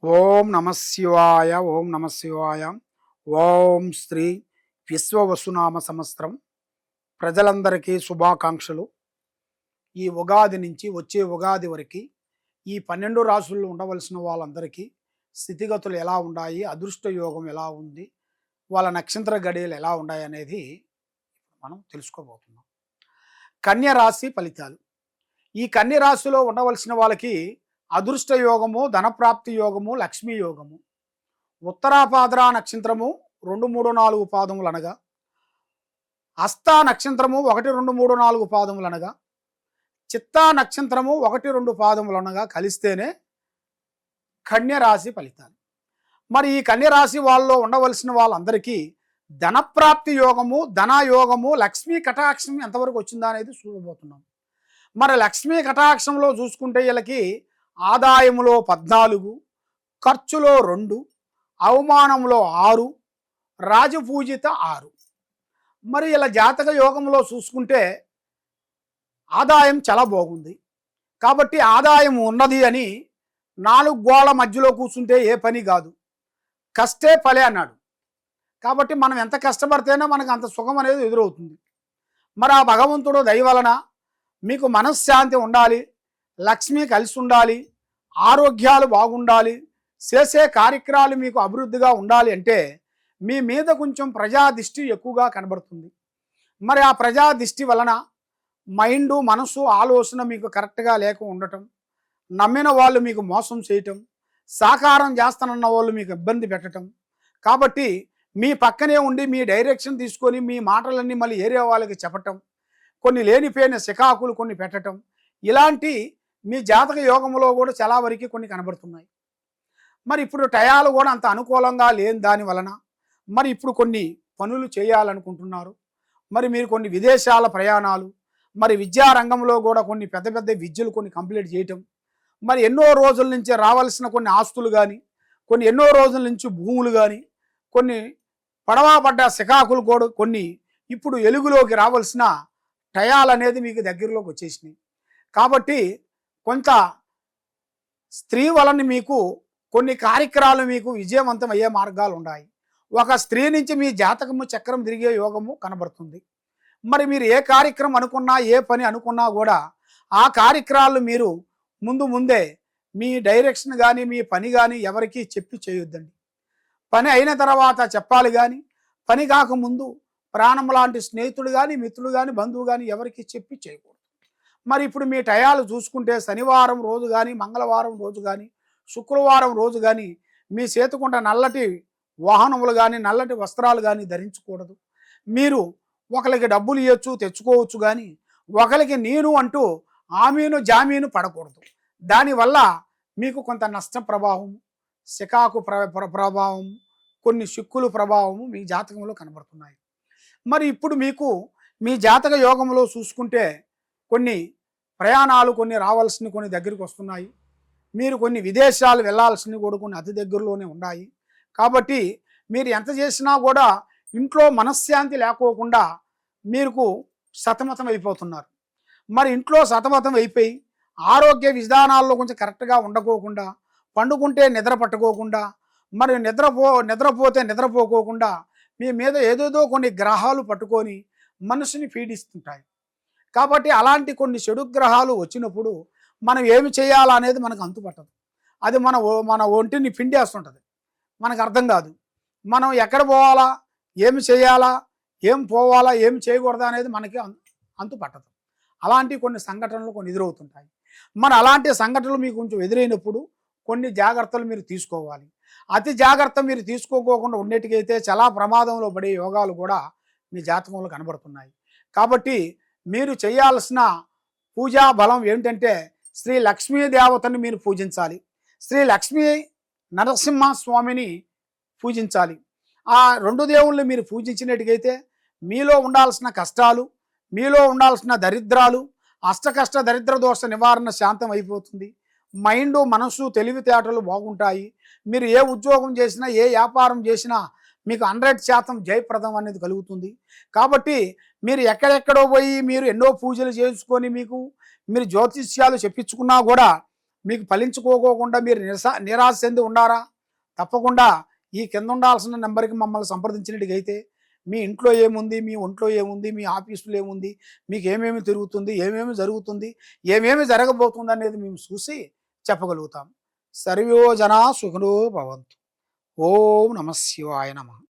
ఓం నమ శివాయ. ఓం నమ శివాయ. ఓం శ్రీ విశ్వవసునామ సంవత్సరం. ప్రజలందరికీ శుభాకాంక్షలు. ఈ ఉగాది నుంచి వచ్చే ఉగాది వరకు ఈ 12 రాసుల్లో ఉండవలసిన వాళ్ళందరికీ స్థితిగతులు ఎలా ఉన్నాయి, అదృష్ట యోగం ఎలా ఉంది, వాళ్ళ నక్షత్ర గడియలు ఎలా ఉన్నాయి అనేది మనం తెలుసుకోబోతున్నాం. కన్య రాశి ఫలితాలు. ఈ కన్య రాశిలో ఉండవలసిన వాళ్ళకి అదృష్ట యోగము, ధనప్రాప్తి యోగము, లక్ష్మీ యోగము. ఉత్తరాపాద్ర నక్షత్రము 2, 3, 4 పాదములు అనగా, హస్త నక్షత్రము 1, 2, 3, 4 పాదములు అనగా, చిత్తా నక్షత్రము 1, 2 పాదములు అనగా కలిస్తేనే కన్య రాశి ఫలితాలు. మరి ఈ కన్య రాశి వాళ్ళలో ఉండవలసిన వాళ్ళందరికీ ధనప్రాప్తి యోగము, ధనయోగము, లక్ష్మీ కటాక్షం ఎంతవరకు వచ్చిందా అనేది చూడబోతున్నాం. మరి లక్ష్మీ కటాక్షంలో చూసుకుంటే వీళ్ళకి ఆదాయములో 14, ఖర్చులో 2, అవమానంలో 6, రాజపూజిత 6. మరి ఇలా జాతక యోగంలో చూసుకుంటే ఆదాయం చాలా బాగుంది. కాబట్టి ఆదాయం ఉన్నది అని 4 గోళ్ల మధ్యలో కూర్చుంటే ఏ పని కాదు. కష్టే ఫలే అన్నాడు. కాబట్టి మనం ఎంత కష్టపడితేనే మనకు అంత సుఖం అనేది ఎదురవుతుంది. మరి ఆ భగవంతుడు దయ వలన మీకు మనశ్శాంతి ఉండాలి, లక్ష్మి కలిసి ఉండాలి, ఆరోగ్యాలు బాగుండాలి, చేసే కార్యక్రమాలు మీకు అభివృద్ధిగా ఉండాలి అంటే మీ మీద కొంచెం ప్రజా దృష్టి ఎక్కువగా కనబడుతుంది. మరి ఆ ప్రజా దృష్టి వలన మైండు, మనసు, ఆలోచన మీకు కరెక్ట్గా లేక ఉండటం, నమ్మిన వాళ్ళు మీకు మోసం చేయటం, సాకారం చేస్తానన్న వాళ్ళు మీకు ఇబ్బంది పెట్టడం. కాబట్టి మీ పక్కనే ఉండి మీ డైరెక్షన్ తీసుకొని మీ మాటలన్నీ మళ్ళీ ఏరే వాళ్ళకి చెప్పటం, కొన్ని లేనిపోయిన శికాకులు కొన్ని పెట్టడం, ఇలాంటి మీ జాతక యోగంలో కూడా చాలా వరకు కొన్ని కనబడుతున్నాయి. మరి ఇప్పుడు టయాలు కూడా అంత అనుకూలంగా లేని దాని వలన మరి ఇప్పుడు కొన్ని పనులు చేయాలనుకుంటున్నారు. మరి మీరు కొన్ని విదేశాల ప్రయాణాలు, మరి విద్యారంగంలో కూడా కొన్ని పెద్ద పెద్ద విద్యలు కొన్ని కంప్లీట్ చేయటం, మరి ఎన్నో రోజుల నుంచి రావాల్సిన కొన్ని ఆస్తులు కానీ, కొన్ని ఎన్నో రోజుల నుంచి భూములు కానీ, కొన్ని పడవా పడ్డ శికాకులు కూడా కొన్ని ఇప్పుడు వెలుగులోకి రావాల్సిన టయాలు అనేది మీకు దగ్గరలోకి వచ్చేసినాయి. కాబట్టి కొంత స్త్రీ వలన మీకు కొన్ని కార్యక్రమాలు మీకు విజయవంతం అయ్యే మార్గాలు ఉన్నాయి. ఒక స్త్రీ నుంచి మీ జాతకము చక్రం తిరిగే యోగము కనబడుతుంది. మరి మీరు ఏ కార్యక్రమం అనుకున్నా, ఏ పని అనుకున్నా కూడా ఆ కార్యక్రమాలు మీరు ముందే మీ డైరెక్షన్ కానీ మీ పని కానీ ఎవరికి చెప్పి చేయొద్దండి. పని అయిన తర్వాత చెప్పాలి కానీ పని కాకముందు ప్రాణం లాంటి స్నేహితుడు కానీ, మిత్రుడు కానీ, బంధువు కానీ ఎవరికి చెప్పి చేయకూడదు. మరి ఇప్పుడు మీ టయాలు చూసుకుంటే శనివారం రోజు కానీ, మంగళవారం రోజు కానీ, శుక్రవారం రోజు కానీ మీ చేతుకుంట నల్లటి వాహనములు కానీ, నల్లటి వస్త్రాలు కానీ ధరించకూడదు. మీరు ఒకరికి డబ్బులు ఇవ్వచ్చు, తెచ్చుకోవచ్చు, కానీ ఒకరికి నేను అంటూ ఆమీను జామీను పడకూడదు. దానివల్ల మీకు కొంత నష్ట ప్రభావం, శికాకు ప్రభావం, కొన్ని చిక్కులు ప్రభావము మీ జాతకంలో కనబడుతున్నాయి. మరి ఇప్పుడు మీకు మీ జాతక యోగంలో చూసుకుంటే కొన్ని ప్రయాణాలు కొన్ని రావాల్సినవి కొన్ని దగ్గరికి వస్తున్నాయి. మీరు కొన్ని విదేశాలు వెళ్ళాల్సినవి కూడా కొన్ని అతి దగ్గరలోనే ఉన్నాయి. కాబట్టి మీరు ఎంత చేసినా కూడా ఇంట్లో మనశ్శాంతి లేకోకుండా మీకు సతమతం అయిపోతున్నారు. మరి ఇంట్లో సతమతం అయిపోయి ఆరోగ్య విధానాల్లో కొంచెం కరెక్ట్గా ఉండకోకుండా, పండుకుంటే నిద్ర పట్టుకోకుండా, మరి నిద్రపోతే నిద్రపోకోకుండా మీ మీద ఏదేదో కొన్ని గ్రహాలు పట్టుకొని మనసుని పీడిస్తుంటాయి. కాబట్టి అలాంటి కొన్ని చెడు గ్రహాలు వచ్చినప్పుడు మనం ఏమి చేయాలనేది మనకు అంతుపట్టదు. అది మన ఒంటిని పిండేస్తుంటుంది. మనకు అర్థం కాదు. మనం ఎక్కడ పోవాలా, ఏమి చేయాలా, ఏం పోవాలా, ఏం చేయకూడదా అనేది మనకి అంతుపట్టదు. అలాంటి కొన్ని సంఘటనలు కొన్ని ఎదురవుతుంటాయి. మరి అలాంటి సంఘటనలు మీకు కొంచెం ఎదురైనప్పుడు కొన్ని జాగ్రత్తలు మీరు తీసుకోవాలి. అతి జాగ్రత్త మీరు తీసుకోకుండా ఉండేటికైతే చాలా ప్రమాదంలో పడే యోగాలు కూడా మీ జాతకంలో కనబడుతున్నాయి. కాబట్టి మీరు చేయాల్సిన పూజా బలం ఏమిటంటే శ్రీ లక్ష్మీ దేవతని మీరు పూజించాలి. శ్రీ లక్ష్మీ నరసింహస్వామిని పూజించాలి. ఆ 2 దేవుళ్ళు మీరు పూజించినట్టుగైతే మీలో ఉండాల్సిన కష్టాలు, మీలో ఉండాల్సిన దరిద్రాలు, అష్టకష్ట దరిద్ర దోష నివారణ శాంతం అయిపోతుంది. మైండు, మనసు, తెలివితేటలు బాగుంటాయి. మీరు ఏ ఉద్యోగం చేసినా, ఏ వ్యాపారం చేసినా మీకు 100% జయప్రదం అనేది కలుగుతుంది. కాబట్టి మీరు ఎక్కడెక్కడో పోయి మీరు ఎన్నో పూజలు చేసుకొని మీరు జ్యోతిష్యాలు చెప్పించుకున్నా కూడా మీకు ఫలించుకోకుండా మీరు నిరాశ చెంది ఉండారా? తప్పకుండా ఈ కింద ఉండాల్సిన నెంబర్‌కి మమ్మల్ని సంప్రదించినట్టుగైతే మీ ఇంట్లో ఏముంది? మీ ఒంట్లో ఏముంది? మీ ఆఫీస్‌లో ఏముంది? మీకేమేమి తిరుగుతుంది? ఏమేమి జరుగుతుంది? ఏమేమి జరగబోతుందనేది మేము చూసి చెప్పగలుగుతాం. సర్వే జనా సుఖినో భవంతు. ఓం నమః శివాయ నమః.